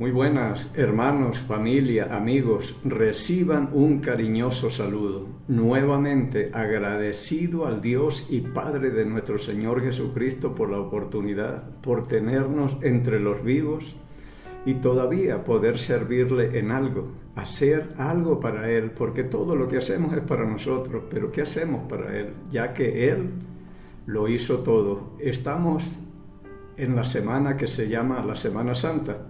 Muy buenas, hermanos, familia, amigos, reciban un cariñoso saludo. Nuevamente agradecido al Dios y Padre de nuestro Señor Jesucristo por la oportunidad, por tenernos entre los vivos y todavía poder servirle en algo, hacer algo para Él, porque todo lo que hacemos es para nosotros, pero ¿qué hacemos para Él? Ya que Él lo hizo todo. Estamos en la semana que se llama la Semana Santa.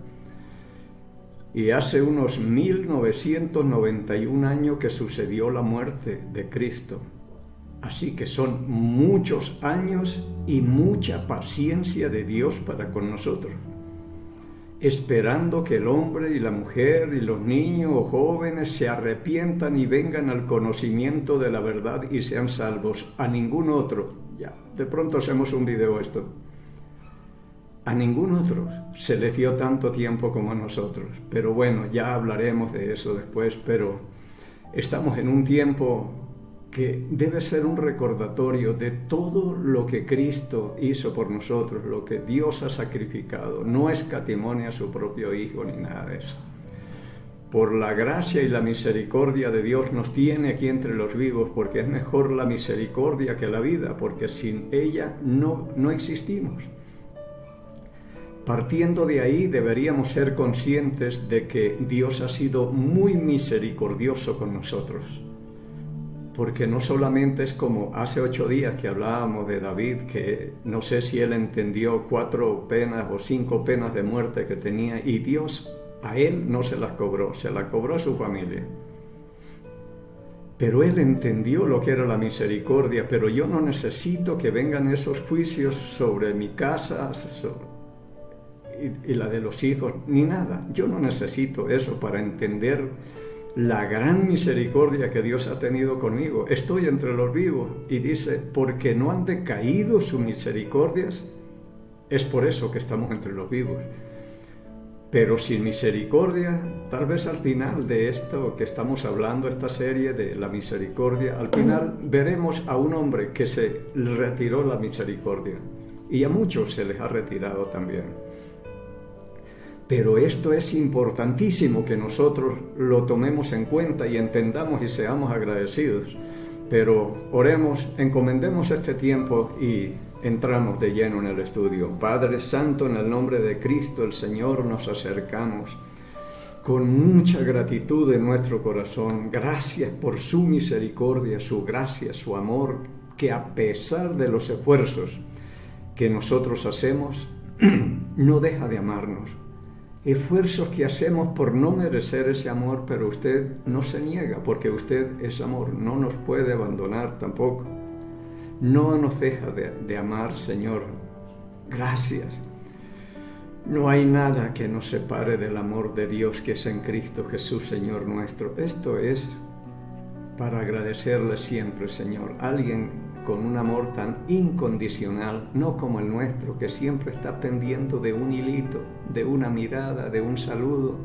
Y hace unos 1991 años que sucedió la muerte de Cristo. Así que son muchos años y mucha paciencia de Dios para con nosotros, esperando que el hombre y la mujer y los niños o jóvenes se arrepientan y vengan al conocimiento de la verdad y sean salvos. A ningún otro, ya, de pronto hacemos un video esto. A ningún otro se le dio tanto tiempo como a nosotros. Pero bueno, ya hablaremos de eso después, pero estamos en un tiempo que debe ser un recordatorio de todo lo que Cristo hizo por nosotros, lo que Dios ha sacrificado. No escatimó a su propio Hijo ni nada de eso. Por la gracia y la misericordia de Dios nos tiene aquí entre los vivos, porque es mejor la misericordia que la vida, porque sin ella no existimos. Partiendo de ahí, deberíamos ser conscientes de que Dios ha sido muy misericordioso con nosotros. Porque no solamente es como hace 8 días que hablábamos de David, que no sé si él entendió 4 penas o 5 penas de muerte que tenía, y Dios a él no se las cobró, se las cobró a su familia. Pero él entendió lo que era la misericordia, pero yo no necesito que vengan esos juicios sobre mi casa, y la de los hijos, ni nada. Yo no necesito eso para entender la gran misericordia que Dios ha tenido conmigo. Estoy entre los vivos y dice, porque no han decaído sus misericordias, es por eso que estamos entre los vivos. Pero sin misericordia, tal vez al final de esto que estamos hablando, esta serie de la misericordia, al final veremos a un hombre que se le retiró la misericordia y a muchos se les ha retirado también. Pero esto es importantísimo que nosotros lo tomemos en cuenta y entendamos y seamos agradecidos. Pero oremos, encomendemos este tiempo y entramos de lleno en el estudio. Padre Santo, en el nombre de Cristo el Señor, nos acercamos con mucha gratitud en nuestro corazón. Gracias por su misericordia, su gracia, su amor, que a pesar de los esfuerzos que nosotros hacemos, no deja de amarnos. Esfuerzos que hacemos por no merecer ese amor, pero usted no se niega, porque usted es amor, no nos puede abandonar tampoco. No nos deja de amar, Señor. Gracias. No hay nada que nos separe del amor de Dios que es en Cristo Jesús, Señor nuestro. Esto es para agradecerle siempre, Señor. Alguien con un amor tan incondicional, no como el nuestro, que siempre está pendiendo de un hilito, de una mirada, de un saludo,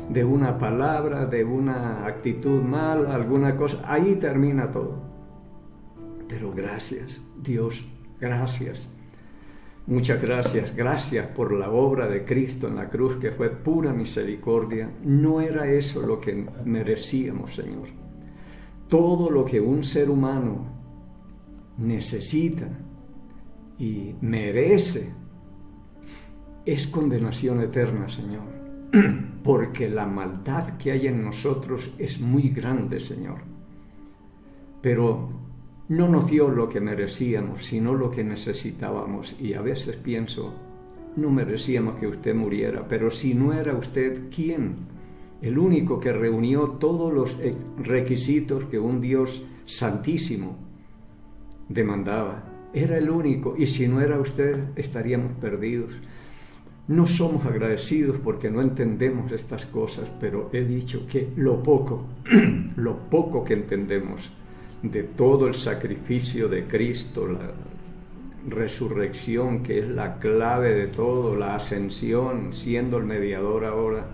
de una palabra, de una actitud mala, alguna cosa. Ahí termina todo. Pero gracias, Dios, gracias. Muchas gracias. Gracias por la obra de Cristo en la cruz, que fue pura misericordia. No era eso lo que merecíamos, Señor. Todo lo que un ser humano necesita y merece es condenación eterna, Señor, porque la maldad que hay en nosotros es muy grande, Señor, pero no nos dio lo que merecíamos, sino lo que necesitábamos. Y a veces pienso, no merecíamos que usted muriera, pero si no era usted, ¿quién? El único que reunió todos los requisitos que un Dios santísimo demandaba. Era el único, y si no era usted, estaríamos perdidos. No somos agradecidos porque no entendemos estas cosas, pero he dicho que lo poco que entendemos de todo el sacrificio de Cristo, la resurrección, que es la clave de todo, la ascensión, siendo el mediador ahora,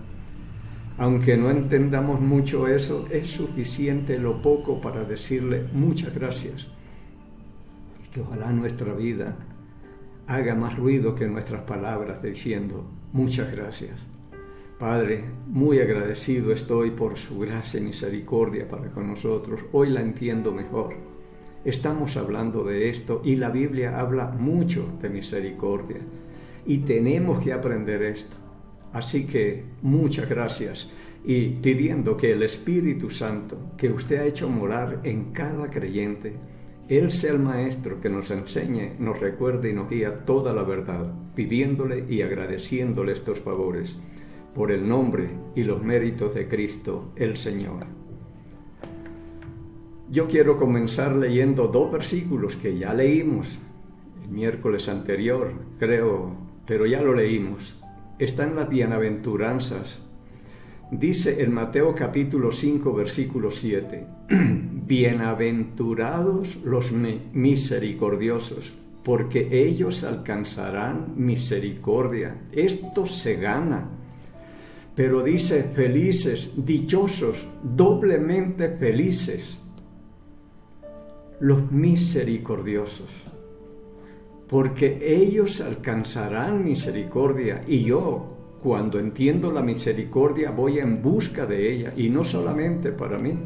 aunque no entendamos mucho eso, es suficiente lo poco para decirle muchas gracias. Que ojalá nuestra vida haga más ruido que nuestras palabras diciendo muchas gracias. Padre, muy agradecido estoy por su gracia y misericordia para con nosotros. Hoy la entiendo mejor. Estamos hablando de esto y la Biblia habla mucho de misericordia y tenemos que aprender esto. Así que muchas gracias y pidiendo que el Espíritu Santo que usted ha hecho morar en cada creyente, Él sea el Maestro que nos enseñe, nos recuerde y nos guía toda la verdad, pidiéndole y agradeciéndole estos favores por el nombre y los méritos de Cristo el Señor. Yo quiero comenzar leyendo 2 versículos que ya leímos el miércoles anterior, creo, pero ya lo leímos. Están las bienaventuranzas. Dice en Mateo capítulo 5, versículo 7, bienaventurados los misericordiosos, porque ellos alcanzarán misericordia. Esto se gana. Pero dice felices, dichosos, doblemente felices, los misericordiosos, porque ellos alcanzarán misericordia. Y yo, cuando entiendo la misericordia, voy en busca de ella, y no solamente para mí,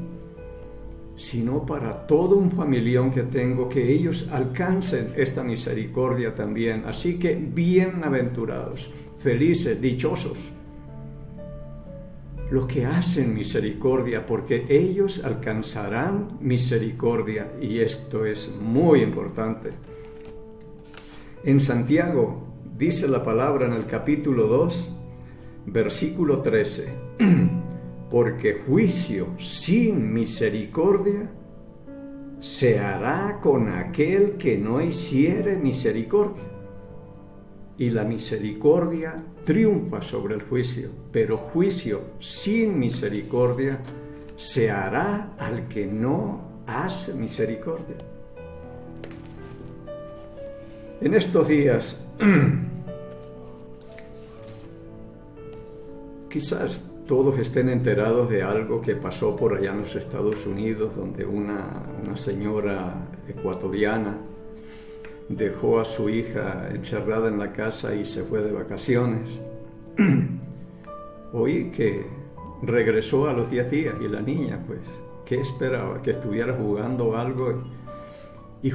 sino para todo un familión que tengo, que ellos alcancen esta misericordia también. Así que bienaventurados, felices, dichosos, los que hacen misericordia, porque ellos alcanzarán misericordia. Y esto es muy importante. En Santiago dice la palabra en el capítulo 2, versículo 13, porque juicio sin misericordia se hará con aquel que no hiciere misericordia. Y la misericordia triunfa sobre el juicio, pero juicio sin misericordia se hará al que no hace misericordia. En estos días, quizás todos estén enterados de algo que pasó por allá en los Estados Unidos, donde una señora ecuatoriana dejó a su hija encerrada en la casa y se fue de vacaciones. Oí que regresó a los 10 días y la niña, pues, ¿qué esperaba? Que estuviera jugando algo. Y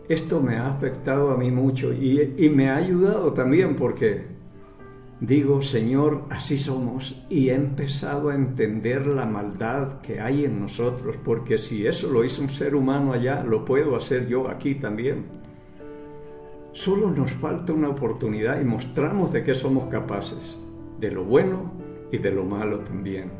esto me ha afectado a mí mucho y me ha ayudado también, porque digo, Señor, así somos, y he empezado a entender la maldad que hay en nosotros, porque si eso lo hizo un ser humano allá, lo puedo hacer yo aquí también. Solo nos falta una oportunidad y mostramos de qué somos capaces, de lo bueno y de lo malo también.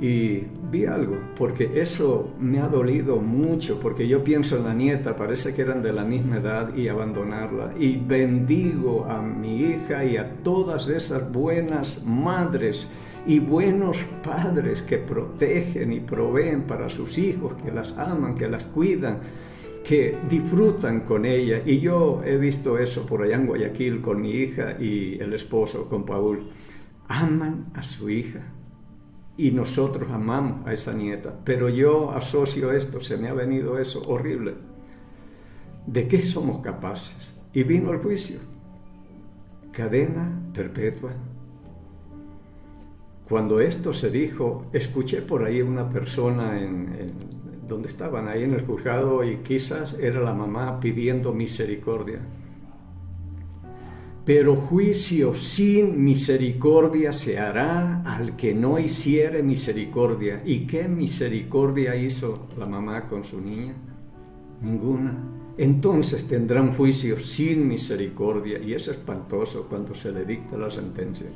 Y vi algo, porque eso me ha dolido mucho, porque yo pienso en la nieta, parece que eran de la misma edad, y abandonarla. Y bendigo a mi hija y a todas esas buenas madres y buenos padres que protegen y proveen para sus hijos, que las aman, que las cuidan, que disfrutan con ella. Y yo he visto eso por allá en Guayaquil con mi hija y el esposo, con Paul. Aman a su hija y nosotros amamos a esa nieta, pero yo asocio esto, se me ha venido eso horrible. ¿De qué somos capaces? Y vino el juicio, cadena perpetua. Cuando esto se dijo, escuché por ahí una persona donde estaban ahí en el juzgado, y quizás era la mamá pidiendo misericordia. Pero juicio sin misericordia se hará al que no hiciere misericordia. ¿Y qué misericordia hizo la mamá con su niña? Ninguna. Entonces tendrán juicio sin misericordia, y es espantoso cuando se le dicta la sentencia.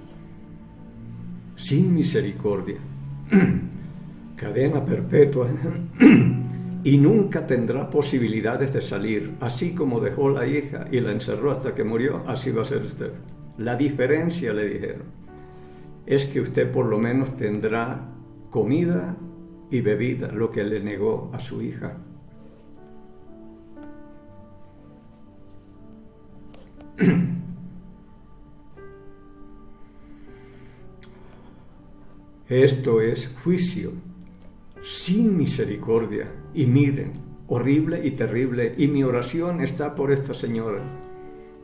Sin misericordia. Cadena perpetua. Y nunca tendrá posibilidades de salir. Así como dejó la hija y la encerró hasta que murió, así va a ser usted. La diferencia, le dijeron, es que usted por lo menos tendrá comida y bebida, lo que le negó a su hija. Esto es juicio sin misericordia. Y miren, horrible y terrible. Y mi oración está por esta señora,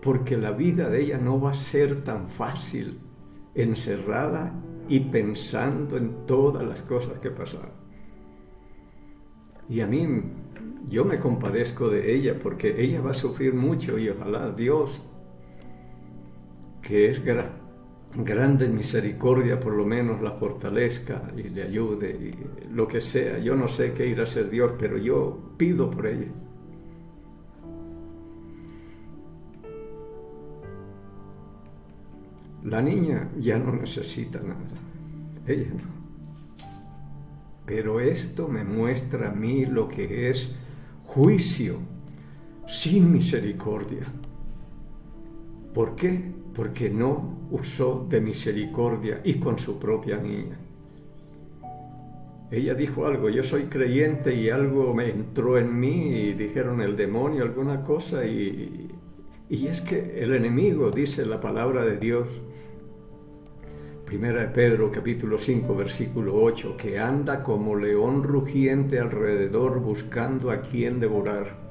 porque la vida de ella no va a ser tan fácil, encerrada y pensando en todas las cosas que pasaron. Y a mí, yo me compadezco de ella, porque ella va a sufrir mucho, y ojalá Dios, que es grande en misericordia, por lo menos la fortalezca y le ayude, y lo que sea. Yo no sé qué irá a hacer Dios, pero yo pido por ella. La niña ya no necesita nada, ella no. Pero esto me muestra a mí lo que es juicio sin misericordia. ¿Por qué? Porque no usó de misericordia y con su propia niña. Ella dijo algo, yo soy creyente y algo me entró en mí y dijeron el demonio, alguna cosa, y es que el enemigo, dice la palabra de Dios, Primera de Pedro, capítulo 5, versículo 8, que anda como león rugiente alrededor buscando a quien devorar.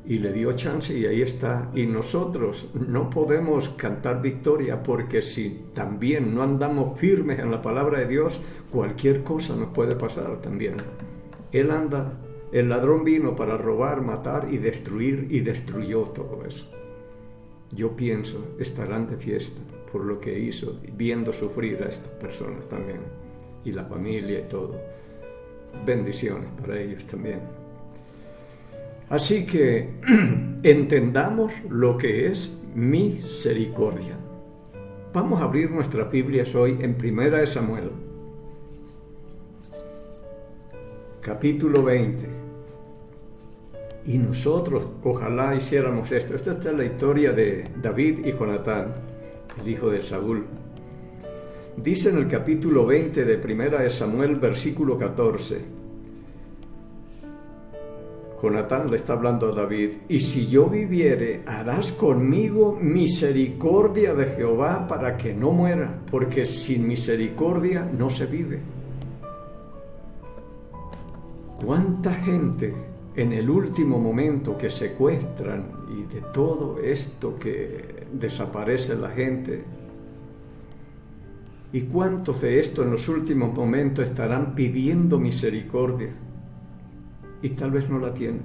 Y le dio chance y ahí está. Y nosotros no podemos cantar victoria, porque si también no andamos firmes en la palabra de Dios, cualquier cosa nos puede pasar también. Él anda, el ladrón vino para robar, matar y destruir, y destruyó todo eso. Yo pienso, estarán de fiesta por lo que hizo, viendo sufrir a estas personas también, y la familia y todo. Bendiciones para ellos también. Así que entendamos lo que es misericordia. Vamos a abrir nuestras Biblias hoy en Primera de Samuel, capítulo 20. Y nosotros ojalá hiciéramos esto. Esta es la historia de David y Jonatán, el hijo de Saúl. Dice en el capítulo 20 de Primera de Samuel, versículo 14, Jonatán le está hablando a David: y si yo viviere, harás conmigo misericordia de Jehová para que no muera, porque sin misericordia no se vive. ¿Cuánta gente en el último momento que secuestran y de todo esto que desaparece la gente? ¿Y cuántos de esto en los últimos momentos estarán pidiendo misericordia? Y tal vez no la tienen.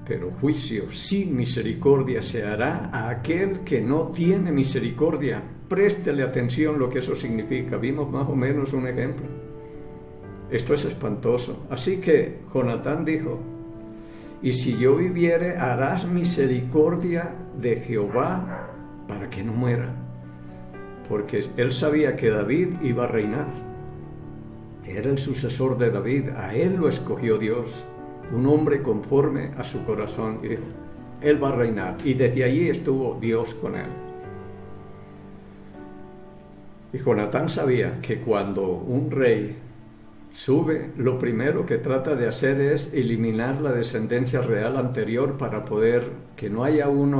Pero juicio sin misericordia se hará a aquel que no tiene misericordia. Préstele atención lo que eso significa. Vimos más o menos un ejemplo. Esto es espantoso. Así que Jonatán dijo: y si yo viviere, harás misericordia de Jehová para que no muera. Porque él sabía que David iba a reinar. Era el sucesor de David, a él lo escogió Dios, un hombre conforme a su corazón. Y dijo, él va a reinar, y desde allí estuvo Dios con él. Y Jonatán sabía que cuando un rey sube, lo primero que trata de hacer es eliminar la descendencia real anterior para poder que no haya un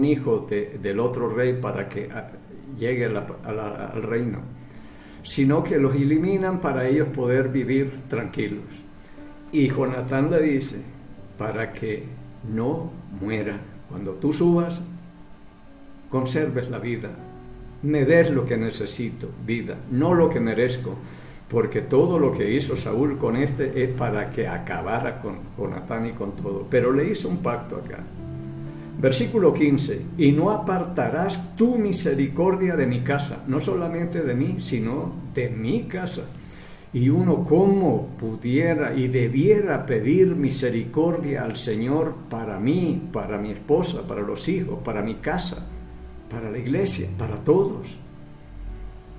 hijo del otro rey para que llegue al reino, sino que los eliminan para ellos poder vivir tranquilos. Y Jonatán le dice: para que no muera, cuando tú subas, conserves la vida, me des lo que necesito, vida, no lo que merezco, porque todo lo que hizo Saúl con es para que acabara con Jonatán y con todo. Pero le hizo un pacto acá. Versículo 15, y no apartarás tu misericordia de mi casa, no solamente de mí, sino de mi casa. Y uno como pudiera y debiera pedir misericordia al Señor para mí, para mi esposa, para los hijos, para mi casa, para la iglesia, para todos.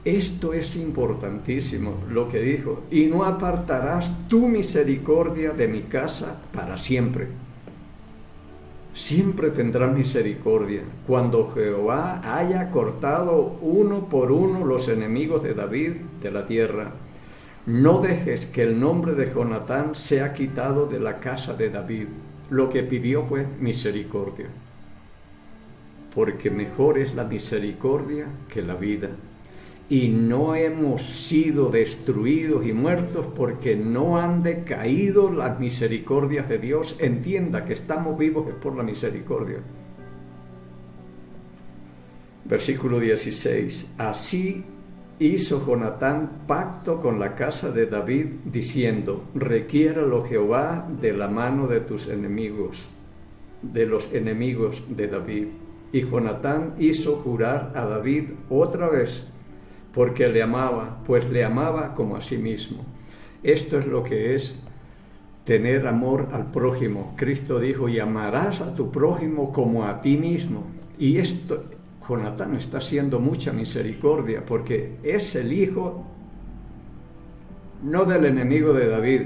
Esto es importantísimo lo que dijo: y no apartarás tu misericordia de mi casa para siempre. Siempre tendrás misericordia cuando Jehová haya cortado uno por uno los enemigos de David de la tierra. No dejes que el nombre de Jonatán sea quitado de la casa de David. Lo que pidió fue misericordia, porque mejor es la misericordia que la vida. y no hemos sido destruidos y muertos porque no han decaído las misericordias de Dios. Entienda que estamos vivos es por la misericordia. Versículo 16. Así hizo Jonatán pacto con la casa de David, diciendo: requiéralo Jehová de la mano de tus enemigos, de los enemigos de David. Y Jonatán hizo jurar a David otra vez, porque le amaba, pues le amaba como a sí mismo. Esto es lo que es tener amor al prójimo. Cristo dijo: y amarás a tu prójimo como a ti mismo. Y esto, Jonatán está haciendo mucha misericordia, porque es el hijo no del enemigo de David,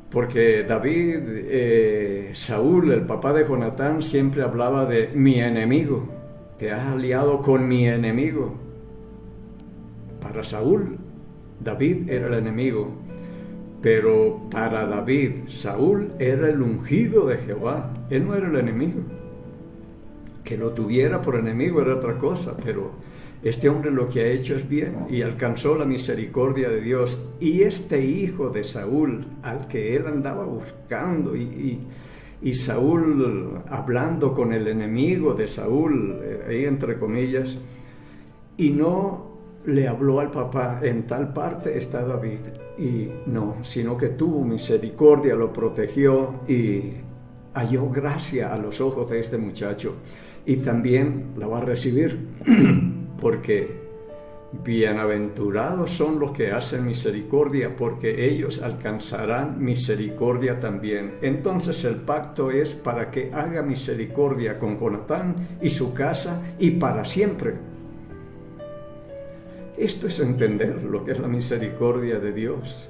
porque David, Saúl, el papá de Jonatán, siempre hablaba de mi enemigo. Te has aliado con mi enemigo. Para Saúl, David era el enemigo, pero para David, Saúl era el ungido de Jehová. Él no era el enemigo. Que lo tuviera por enemigo era otra cosa, pero este hombre lo que ha hecho es bien y alcanzó la misericordia de Dios. Y este hijo de Saúl, al que él andaba buscando, y Saúl hablando con el enemigo de Saúl, ahí entre comillas, y no le habló al papá: en tal parte está David. Y no, sino que tuvo misericordia, lo protegió y halló gracia a los ojos de este muchacho. Y también la va a recibir, porque bienaventurados son los que hacen misericordia, porque ellos alcanzarán misericordia también. Entonces el pacto es para que haga misericordia con Jonatán y su casa y para siempre. Esto es entender lo que es la misericordia de Dios,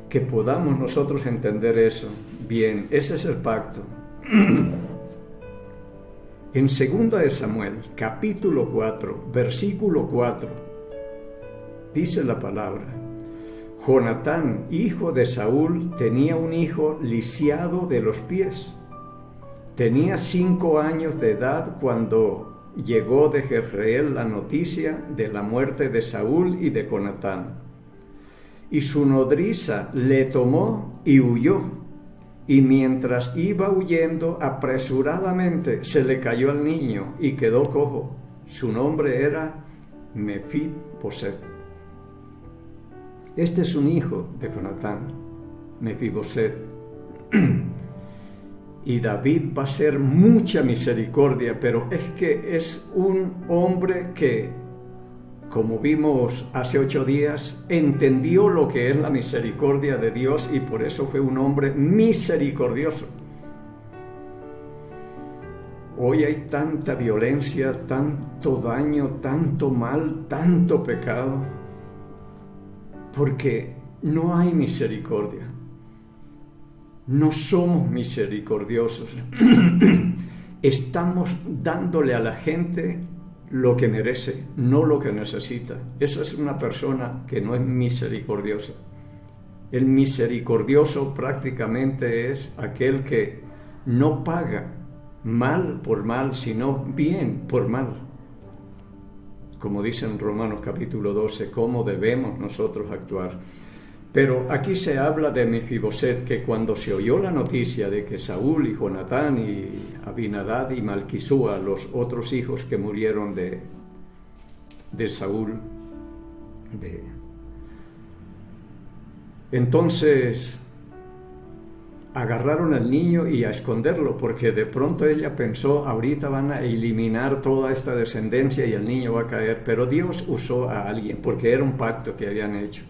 que podamos nosotros entender eso. Bien, ese es el pacto. En 2 de Samuel, capítulo 4, versículo 4, dice la palabra: Jonatán, hijo de Saúl, tenía un hijo lisiado de los pies. Tenía 5 años de edad cuando llegó de Jezreel la noticia de la muerte de Saúl y de Jonatán. Y su nodriza le tomó y huyó. Y mientras iba huyendo, apresuradamente se le cayó al niño y quedó cojo. Su nombre era Mefiboset. Este es un hijo de Jonatán, Mefiboset. Y David va a hacer mucha misericordia, pero es que es un hombre que, como vimos hace 8 días, entendió lo que es la misericordia de Dios y por eso fue un hombre misericordioso. Hoy hay tanta violencia, tanto daño, tanto mal, tanto pecado, porque no hay misericordia. No somos misericordiosos. Estamos dándole a la gente lo que merece, no lo que necesita. Eso es una persona que no es misericordiosa. El misericordioso prácticamente es aquel que no paga mal por mal, sino bien por mal. Como dice en Romanos capítulo 12, cómo debemos nosotros actuar. Pero aquí se habla de Mefiboset, que cuando se oyó la noticia de que Saúl y Jonatán y Abinadab y Malquisúa, los otros hijos que murieron de Saúl, entonces agarraron al niño y a esconderlo, porque de pronto ella pensó: ahorita van a eliminar toda esta descendencia y el niño va a caer. Pero Dios usó a alguien, porque era un pacto que habían hecho.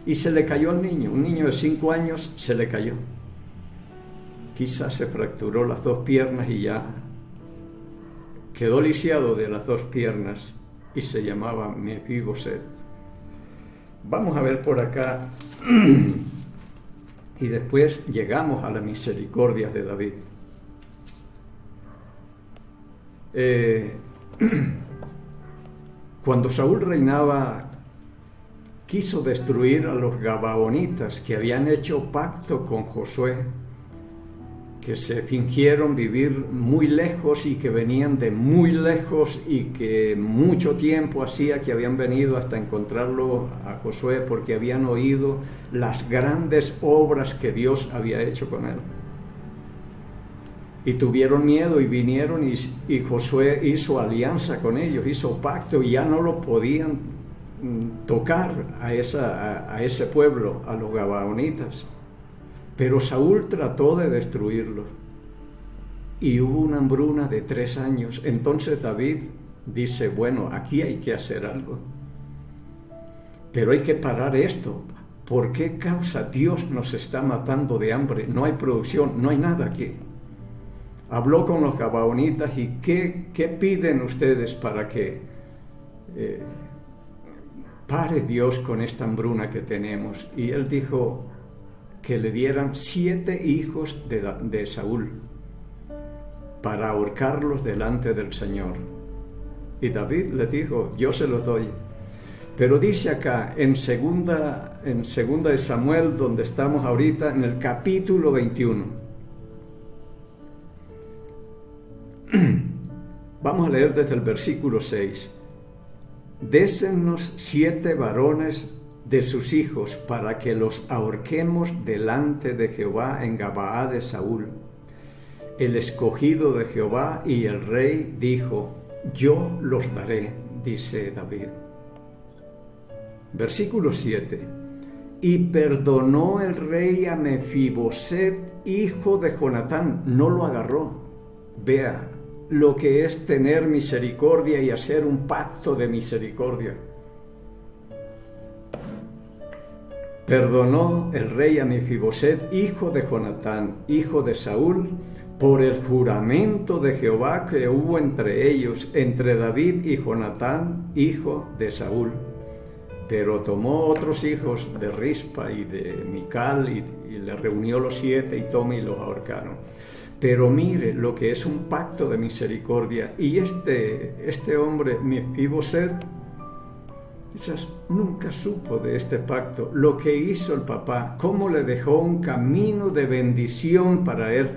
Y se le cayó al niño, un niño de 5 años se le cayó. Quizás se fracturó las 2 piernas y ya quedó lisiado de las 2 piernas y se llamaba Mefiboset. Vamos a ver por acá y después llegamos a la misericordia de David. Cuando Saúl reinaba, quiso destruir a los gabaonitas que habían hecho pacto con Josué, que se fingieron vivir muy lejos y que venían de muy lejos y que mucho tiempo hacía que habían venido hasta encontrarlo a Josué porque habían oído las grandes obras que Dios había hecho con él. Y tuvieron miedo y vinieron y Josué hizo alianza con ellos, hizo pacto y ya no lo podían tocar a ese pueblo, a los gabaonitas. Pero Saúl trató de destruirlo y hubo una hambruna de 3 años. Entonces David dice, bueno, aquí hay que hacer algo, pero hay que parar esto. ¿Por qué causa Dios nos está matando de hambre? No hay producción, no hay nada aquí. Habló con los gabaonitas y ¿qué piden ustedes para que pare Dios con esta hambruna que tenemos? Y él dijo que le dieran 7 hijos de Saúl para ahorcarlos delante del Señor. Y David le dijo, yo se los doy. Pero dice acá, en segunda de Samuel, donde estamos ahorita, en el capítulo 21. Vamos a leer desde el versículo 6. Désennos 7 varones de sus hijos para que los ahorquemos delante de Jehová en Gabaa de Saúl, el escogido de Jehová. Y el rey dijo, yo los daré, dice David. Versículo 7. Y perdonó el rey a Mefiboset, hijo de Jonatán, no lo agarró. Vea lo que es tener misericordia y hacer un pacto de misericordia. Perdonó el rey a Mefiboset, hijo de Jonatán, hijo de Saúl, por el juramento de Jehová que hubo entre ellos, entre David y Jonatán, hijo de Saúl. Pero tomó otros hijos de Rispa y de Mical y le reunió los 7 y los ahorcaron. Pero mire lo que es un pacto de misericordia. Y este hombre, Mefiboset, quizás nunca supo de este pacto, lo que hizo el papá, cómo le dejó un camino de bendición para él.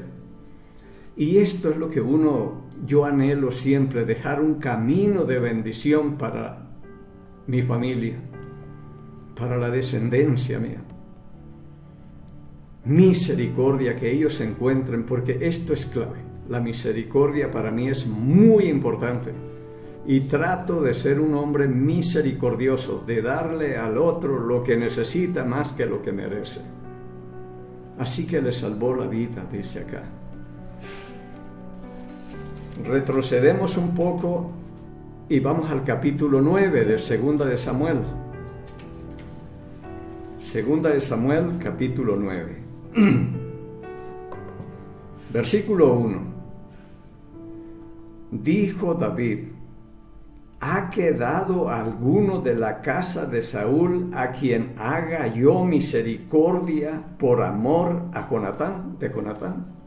Y esto es lo que yo anhelo siempre, dejar un camino de bendición para mi familia, para la descendencia mía. Misericordia, que ellos se encuentren, porque esto es clave. La misericordia para mí es muy importante y trato de ser un hombre misericordioso, de darle al otro lo que necesita más que lo que merece. Así que le salvó la vida, dice acá. Retrocedemos un poco y vamos al capítulo 9 de Segunda de Samuel. Segunda de Samuel, capítulo 9. Versículo 1. Dijo David, ¿ha quedado alguno de la casa de Saúl a quien haga yo misericordia por amor a Jonatán, de Jonatán?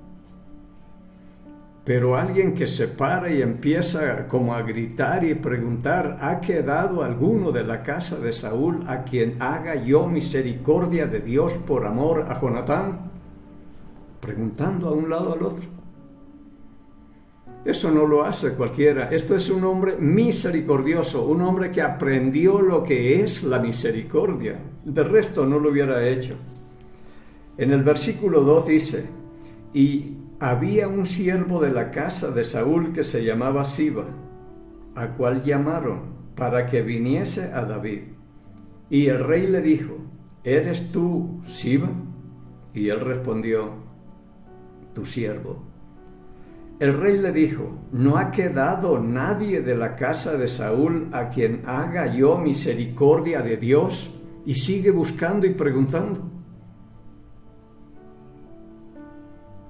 Pero alguien que se para y empieza como a gritar y preguntar, ¿ha quedado alguno de la casa de Saúl a quien haga yo misericordia de Dios por amor a Jonatán? Preguntando a un lado al otro. Eso no lo hace cualquiera. Esto es un hombre misericordioso, un hombre que aprendió lo que es la misericordia. De resto no lo hubiera hecho. En el versículo 2 dice, y había un siervo de la casa de Saúl que se llamaba Siba, a cual llamaron para que viniese a David. Y el rey le dijo, ¿eres tú Siba? Y él respondió, tu siervo. El rey le dijo, ¿no ha quedado nadie de la casa de Saúl a quien haga yo misericordia de Dios? Y sigue buscando y preguntando.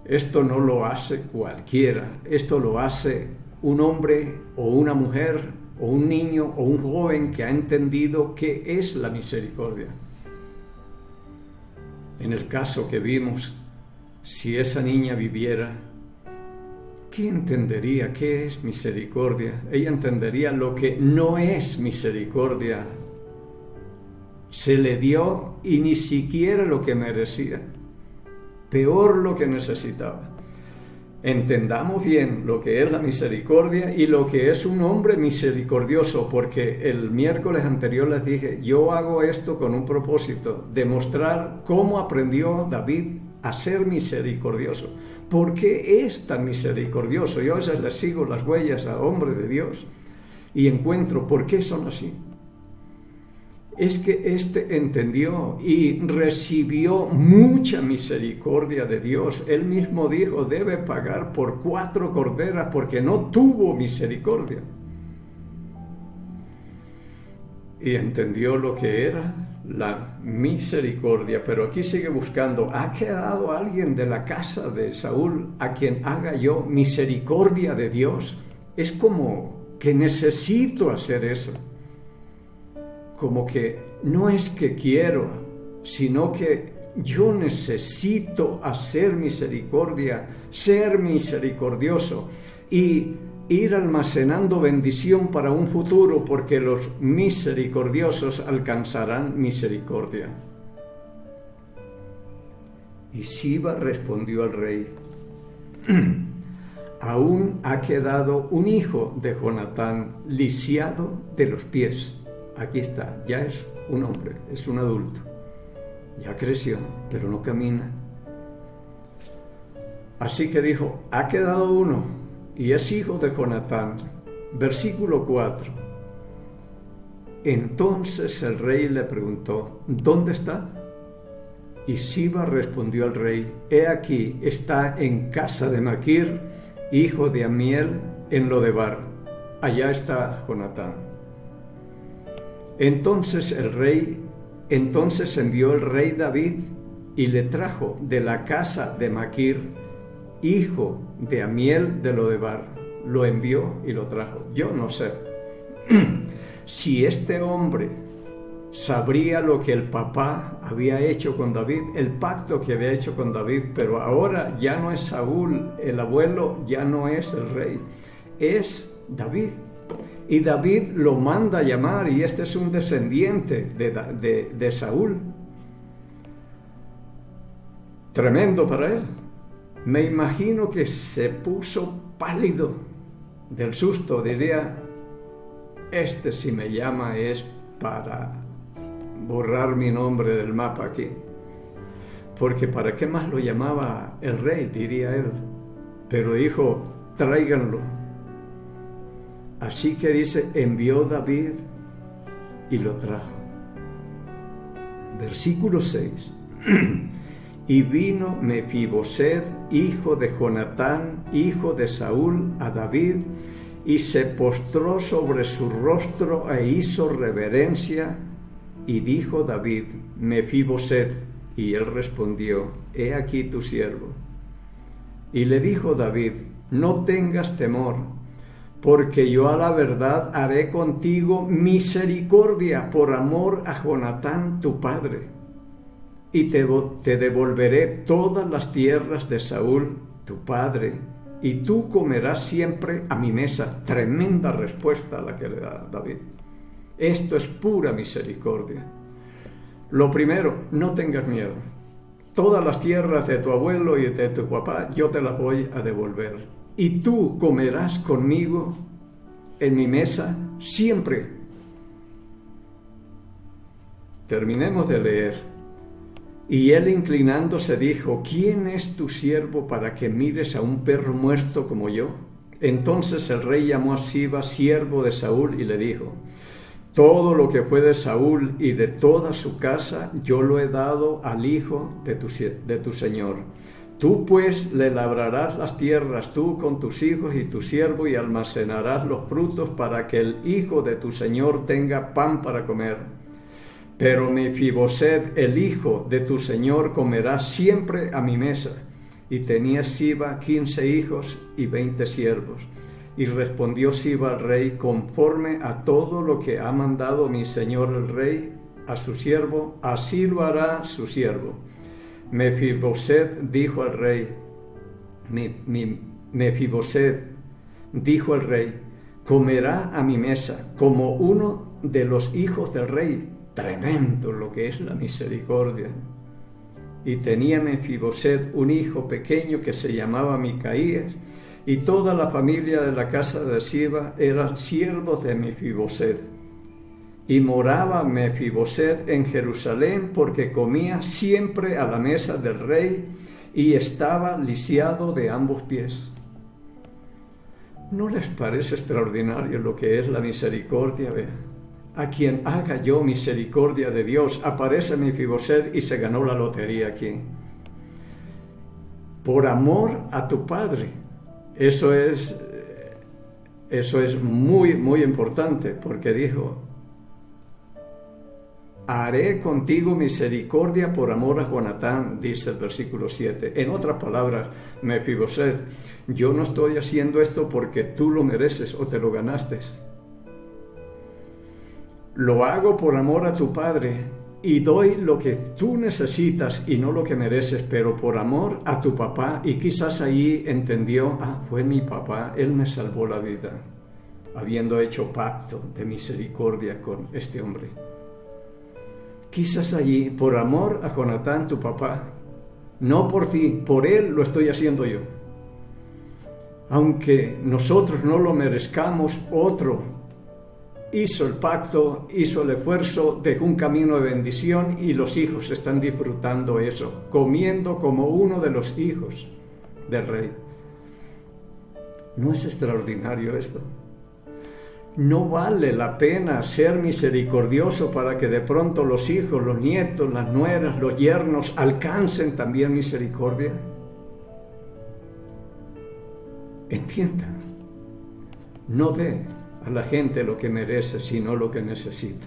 Esto no lo hace cualquiera, esto lo hace un hombre o una mujer o un niño o un joven que ha entendido qué es la misericordia. En el caso que vimos, si esa niña viviera, ¿qué entendería? ¿Qué es misericordia? Ella entendería lo que no es misericordia. Se le dio y ni siquiera lo que merecía. Peor lo que necesitaba. Entendamos bien lo que es la misericordia y lo que es un hombre misericordioso, porque el miércoles anterior les dije, yo hago esto con un propósito, demostrar cómo aprendió David a ser misericordioso. ¿Por qué es tan misericordioso? Yo a veces les sigo las huellas a hombres de Dios y encuentro por qué son así. Es que éste entendió y recibió mucha misericordia de Dios. Él mismo dijo, debe pagar por 4 corderas porque no tuvo misericordia. Y entendió lo que era la misericordia, pero aquí sigue buscando. ¿Ha quedado alguien de la casa de Saúl a quien haga yo misericordia de Dios? Es como que necesito hacer eso. Como que no es que quiero, sino que yo necesito hacer misericordia, ser misericordioso y ir almacenando bendición para un futuro, porque los misericordiosos alcanzarán misericordia. Y Siba respondió al rey, aún ha quedado un hijo de Jonatán lisiado de los pies. Aquí está, ya es un hombre, es un adulto, ya creció, pero no camina. Así que dijo, ha quedado uno, y es hijo de Jonatán. Versículo 4. Entonces el rey le preguntó, ¿dónde está? Y Siba respondió al rey, he aquí, está en casa de Maquir, hijo de Amiel, en Lodebar. Allá está Jonatán. Entonces envió el rey David y le trajo de la casa de Maquir, hijo de Amiel de Lodebar. Lo envió y lo trajo. Yo no sé si este hombre sabría lo que el papá había hecho con David, el pacto que había hecho con David, pero ahora ya no es Saúl, el abuelo ya no es el rey, es David. Y David lo manda a llamar, y este es un descendiente de Saúl. Tremendo para él. Me imagino que se puso pálido del susto. Diría, este si me llama es para borrar mi nombre del mapa aquí. Porque ¿para qué más lo llamaba el rey? Diría él. Pero dijo, tráiganlo. Así que dice, envió David y lo trajo. Versículo 6. Y vino Mefiboset, hijo de Jonatán, hijo de Saúl, a David, y se postró sobre su rostro e hizo reverencia. Y dijo David, Mefiboset, y él respondió, he aquí tu siervo. Y le dijo David, no tengas temor, porque yo a la verdad haré contigo misericordia por amor a Jonatán tu padre, y te devolveré todas las tierras de Saúl tu padre, y tú comerás siempre a mi mesa. Tremenda respuesta a la que le da David. Esto es pura misericordia. Lo primero, no tengas miedo. Todas las tierras de tu abuelo y de tu papá yo te las voy a devolver. Y tú comerás conmigo en mi mesa siempre. Terminemos de leer. Y él inclinándose dijo, ¿quién es tu siervo para que mires a un perro muerto como yo? Entonces el rey llamó a Siba, siervo de Saúl, y le dijo, todo lo que fue de Saúl y de toda su casa yo lo he dado al hijo de tu señor. Tú pues le labrarás las tierras, tú con tus hijos y tu siervo, y almacenarás los frutos para que el hijo de tu señor tenga pan para comer. Pero Mefiboset, el hijo de tu señor, comerá siempre a mi mesa. Y tenía Siba 15 hijos y 20 siervos. Y respondió Siba al rey, conforme a todo lo que ha mandado mi señor el rey a su siervo, así lo hará su siervo. Mefiboset dijo al rey, Mefiboset dijo al rey, comerá a mi mesa como uno de los hijos del rey. Tremendo lo que es la misericordia. y tenía Mefiboset un hijo pequeño que se llamaba Micaías, y toda la familia de la casa de Siba eran siervos de Mefiboset. Y moraba Mefiboset en Jerusalén porque comía siempre a la mesa del rey y estaba lisiado de ambos pies. ¿No les parece extraordinario lo que es la misericordia? A quien haga yo misericordia de Dios, aparece Mefiboset y se ganó la lotería aquí. Por amor a tu padre. Eso es muy, muy importante, porque dijo: haré contigo misericordia por amor a Jonatán, dice el versículo 7. En otras palabras, Mefiboset, yo no estoy haciendo esto porque tú lo mereces o te lo ganaste. Lo hago por amor a tu padre y doy lo que tú necesitas y no lo que mereces, pero por amor a tu papá. Y quizás ahí entendió: fue mi papá, él me salvó la vida, habiendo hecho pacto de misericordia con este hombre. Quizás allí, por amor a Jonatán, tu papá, no por ti, por él lo estoy haciendo yo. Aunque nosotros no lo merezcamos, otro hizo el pacto, hizo el esfuerzo, dejó un camino de bendición y los hijos están disfrutando eso, comiendo como uno de los hijos del rey. ¿No es extraordinario esto? No vale la pena ser misericordioso para que de pronto los hijos, los nietos, las nueras, los yernos alcancen también misericordia. Entiendan, no dé a la gente lo que merece, sino lo que necesita.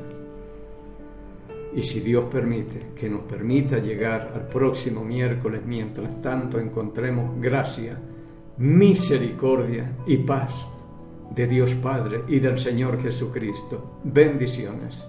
Y si Dios permite, que nos permita llegar al próximo miércoles, mientras tanto encontremos gracia, misericordia y paz de Dios Padre y del Señor Jesucristo. Bendiciones.